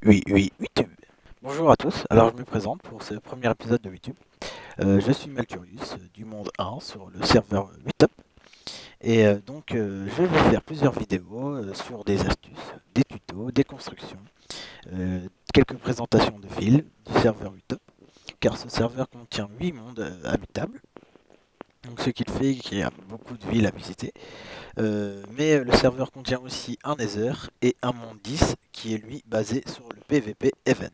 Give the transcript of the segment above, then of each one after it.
Oui, YouTube. Bonjour à tous, alors je me présente pour ce premier épisode de YouTube. Je suis Malcurius du monde 1 sur le serveur 8up et je vais faire plusieurs vidéos sur des astuces, des tutos, des constructions, quelques présentations de villes du serveur 8up car ce serveur contient 8 mondes habitables. Donc ce qui fait qu'il y a beaucoup de villes à visiter. Mais le serveur contient aussi un Nether et un monde 10 qui est lui basé sur le PvP Event.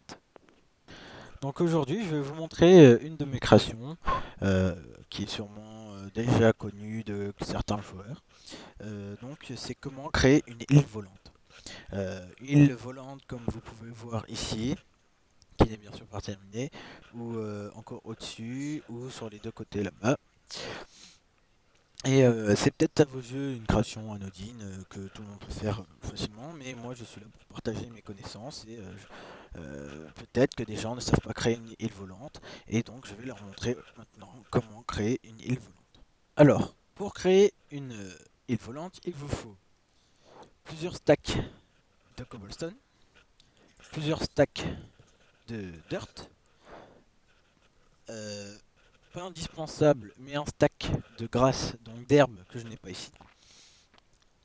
Donc aujourd'hui, je vais vous montrer une de mes créations, euh, qui est sûrement déjà connue de certains joueurs. Donc c'est comment créer une île volante. Une île volante comme vous pouvez voir ici, qui n'est bien sûr pas terminée, ou encore au-dessus, ou sur les deux côtés là-bas. Et c'est peut-être à vos yeux une création anodine que tout le monde peut faire facilement, mais moi je suis là pour partager mes connaissances et peut-être que des gens ne savent pas créer une île volante, et donc je vais leur montrer maintenant comment créer une île volante. Alors, pour créer une île volante, il vous faut plusieurs stacks de cobblestone, plusieurs stacks de dirt, euh, pas indispensable, mais un stack de grasse, donc d'herbe que je n'ai pas ici,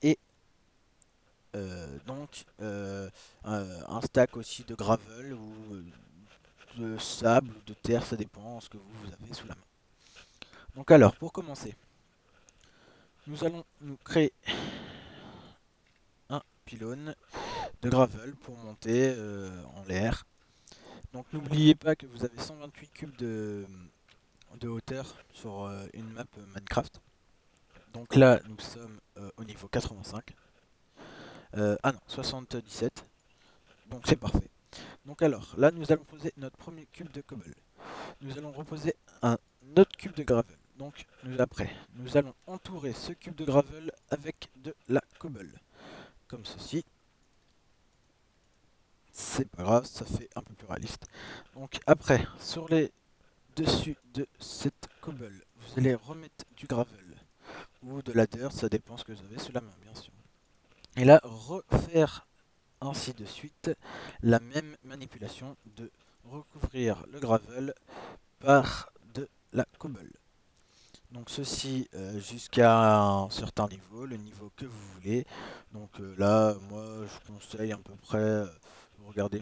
et un stack aussi de gravel ou de sable ou de terre, ça dépend de ce que vous avez sous la main. Donc alors, pour commencer, nous allons nous créer un pylône de gravel pour monter en l'air. Donc n'oubliez pas que vous avez 128 cubes de hauteur sur une map Minecraft. Donc là, nous sommes au niveau 85. Ah non, 77. Donc c'est parfait. Donc alors, là, nous allons poser notre premier cube de cobble. Nous allons reposer un autre cube de gravel. Donc après, nous allons entourer ce cube de gravel avec de la cobble. Comme ceci. C'est pas grave, ça fait un peu plus réaliste. Donc après, sur les dessus de cette cobble, vous allez remettre du gravel ou de la dirt, ça dépend ce que vous avez sous la main, bien sûr. Et là, refaire ainsi de suite la même manipulation de recouvrir le gravel par de la cobble. Donc ceci jusqu'à un certain niveau, le niveau que vous voulez. Donc là, moi, je conseille à peu près, vous regardez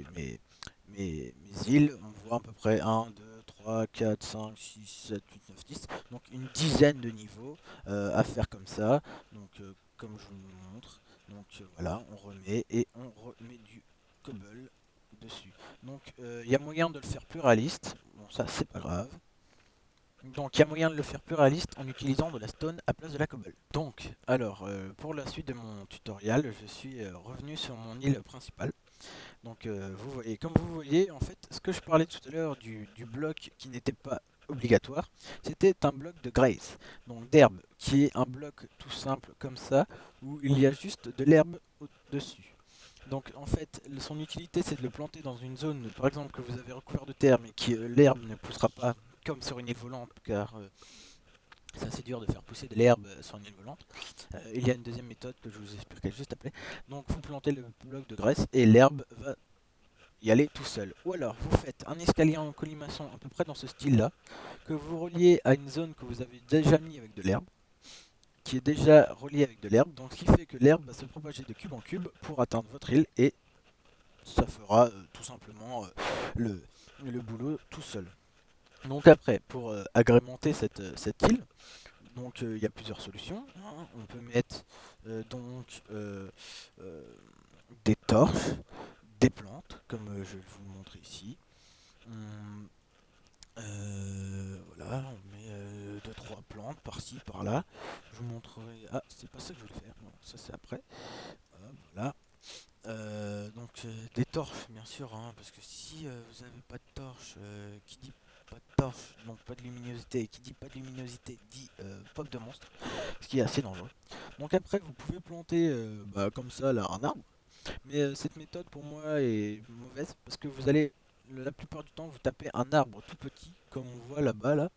mes îles, on voit à peu près 1, 2, 3, 4, 5, 6, 7, 8, 9, 10. Donc une dizaine de niveaux à faire comme ça. Donc comme je vous le montre. Donc voilà, on remet et on remet du cobble dessus. Donc il y a moyen de le faire plus réaliste. Bon, ça c'est pas grave. Donc il y a moyen de le faire plus réaliste en utilisant de la stone à place de la cobble. Donc, alors, pour la suite de mon tutoriel, je suis revenu sur mon île principale. Donc vous voyez, comme vous voyez, en fait, ce que je parlais tout à l'heure du bloc qui n'était pas obligatoire, c'était un bloc de grace, donc d'herbe, qui est un bloc tout simple comme ça, où il y a juste de l'herbe au-dessus. Donc en fait, son utilité c'est de le planter dans une zone, par exemple, que vous avez recouvert de terre, mais qui l'herbe ne poussera pas comme sur une île volante, car c'est assez dur de faire pousser de l'herbe sur une île volante. Il y a une deuxième méthode que je vous expliquerai juste après. Donc vous plantez le bloc de graisse et l'herbe va y aller tout seul. Ou alors vous faites un escalier en colimaçon à peu près dans ce style-là, que vous reliez à une zone que vous avez déjà mis avec de l'herbe, qui est déjà reliée avec de l'herbe, donc ce qui fait que l'herbe va se propager de cube en cube pour atteindre votre île et ça fera tout simplement le boulot tout seul. Donc après, pour agrémenter cette île, donc il y a plusieurs solutions, hein. On peut mettre euh, des torches, des plantes, comme je vais vous le montrer ici. Hum, voilà, on met 2-3 plantes par-ci, par-là. Je vous montrerai. Ah, c'est pas ça que je voulais faire. Non, ça c'est après. Voilà. Des torches, bien sûr, hein, parce que si vous n'avez pas de torche, qui dit pas de torche, donc pas de luminosité, qui dit pas de luminosité, dit pop de monstre, ce qui est assez dangereux. Donc après, vous pouvez planter comme ça là, un arbre, mais cette méthode pour moi est mauvaise, parce que vous allez, la plupart du temps, vous tapez un arbre tout petit, comme on voit là-bas, là,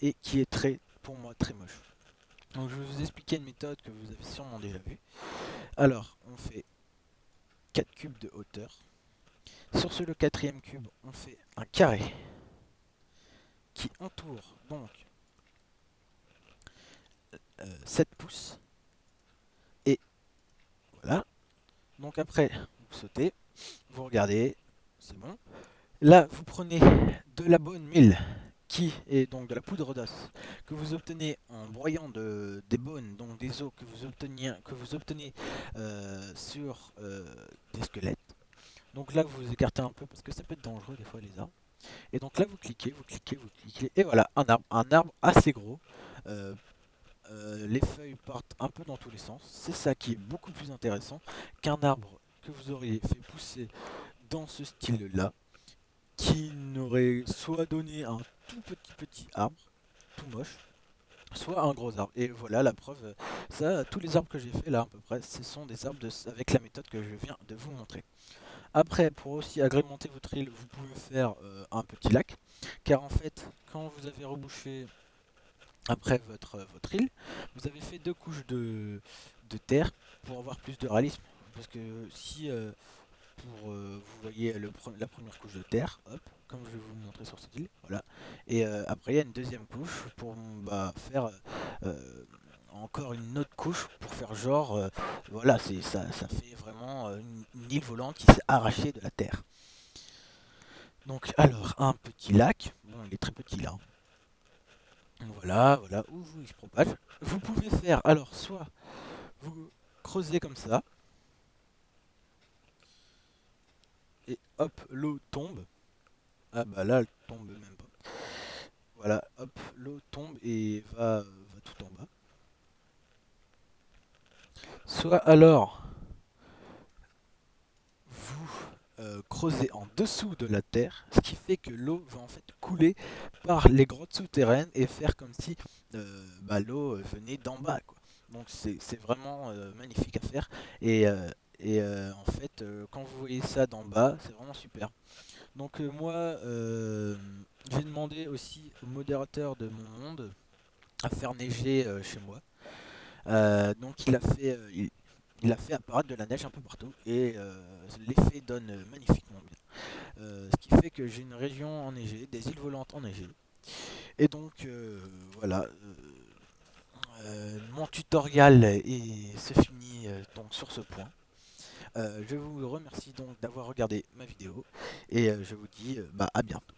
et qui est pour moi, très moche. Donc je vais vous expliquer une méthode que vous avez sûrement déjà vue. Alors, on fait 4 cubes de hauteur. Sur le quatrième cube, on fait un carré qui entoure donc 7 pouces. Et voilà. Donc après, vous sautez, vous regardez, c'est bon. Là, vous prenez de la bone meal, qui est donc de la poudre d'os, que vous obtenez en broyant des bones, donc des os que vous obtenez sur des squelettes. Donc là, vous vous écartez un peu parce que ça peut être dangereux des fois les arbres. Et donc là, vous cliquez, vous cliquez, vous cliquez, et voilà, un arbre assez gros. Euh, les feuilles partent un peu dans tous les sens. C'est ça qui est beaucoup plus intéressant qu'un arbre que vous auriez fait pousser dans ce style-là, qui n'aurait soit donné un tout petit arbre, tout moche, soit un gros arbre. Et voilà la preuve, ça, tous les arbres que j'ai fait là à peu près, ce sont des arbres avec la méthode que je viens de vous montrer. Après, pour aussi agrémenter votre île, vous pouvez faire un petit lac, car en fait, quand vous avez rebouché après votre île, vous avez fait deux couches de terre pour avoir plus de réalisme. Parce que si vous voyez la première couche de terre, hop, comme je vais vous le montrer sur cette île, voilà. Et après il y a une deuxième couche pour faire encore une autre couche pour faire genre, voilà, ça fait vraiment une île volante qui s'est arrachée de la terre. Donc alors un petit lac, bon il est très petit là. Voilà, voilà, où il se propage. Vous pouvez faire alors soit vous creusez comme ça et hop l'eau tombe. Ah bah là elle tombe même pas. Voilà, hop, l'eau tombe et va tout en bas. Soit alors, vous creusez en dessous de la terre, ce qui fait que l'eau va en fait couler par les grottes souterraines et faire comme si l'eau venait d'en bas, quoi. Donc c'est vraiment magnifique à faire. Et, en fait, quand vous voyez ça d'en bas, c'est vraiment super. Donc moi, j'ai demandé aussi au modérateur de mon monde à faire neiger chez moi. Donc il a fait apparaître de la neige un peu partout et l'effet donne magnifiquement bien. Ce qui fait que j'ai une région enneigée, des îles volantes enneigées. Et donc voilà, mon tutoriel se finit donc sur ce point. Je vous remercie donc d'avoir regardé ma vidéo et je vous dis à bientôt.